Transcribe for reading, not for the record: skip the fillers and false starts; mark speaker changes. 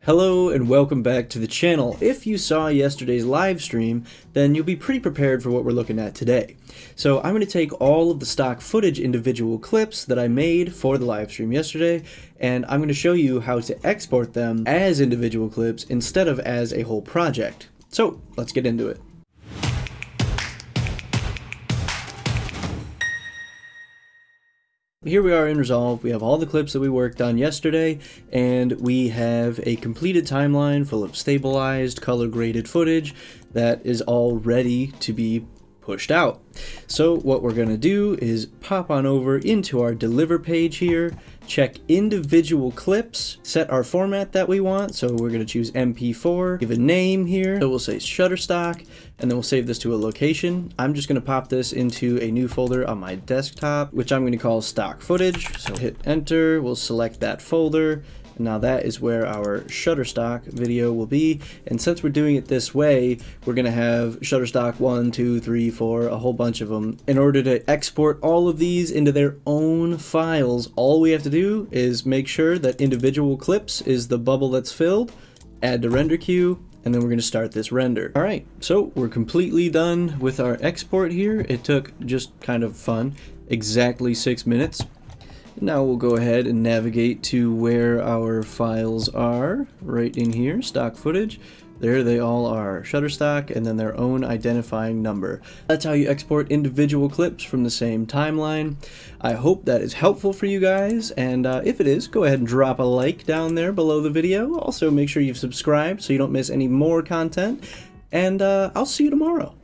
Speaker 1: Hello and welcome back to the channel. If you saw yesterday's live stream, then you'll be pretty prepared for what we're looking at today. So I'm going to take all of the stock footage individual clips that I made for the live stream yesterday, and I'm going to show you how to export them as individual clips instead of as a whole project. So let's get into it. Here we are in Resolve. We have all the clips that we worked on yesterday, and we have a completed timeline full of stabilized, color-graded footage that is all ready to be pushed out. So what we're going to do is pop on over into our deliver page here, check individual clips, set our format that we want. So we're going to choose MP4, give a name here. So we'll say Shutterstock, and then we'll save this to a location. I'm just going to pop this into a new folder on my desktop, which I'm going to call stock footage. So hit enter, we'll select that folder. Now that is where our Shutterstock video will be, and since we're doing it this way, we're going to have Shutterstock 1, 2, 3, 4, a whole bunch of them. In order to export all of these into their own files, all we have to do is make sure that individual clips is the bubble that's filled, add to render queue, and then we're going to start this render. Alright, so we're completely done with our export here. It took just kind of fun, exactly 6 minutes. Now we'll go ahead and navigate to where our files are, right in here, stock footage. There they all are, Shutterstock, and then their own identifying number. That's how you export individual clips from the same timeline. I hope that is helpful for you guys, and if it is, go ahead and drop a like down there below the video. Also, make sure you've subscribed so you don't miss any more content, and I'll see you tomorrow.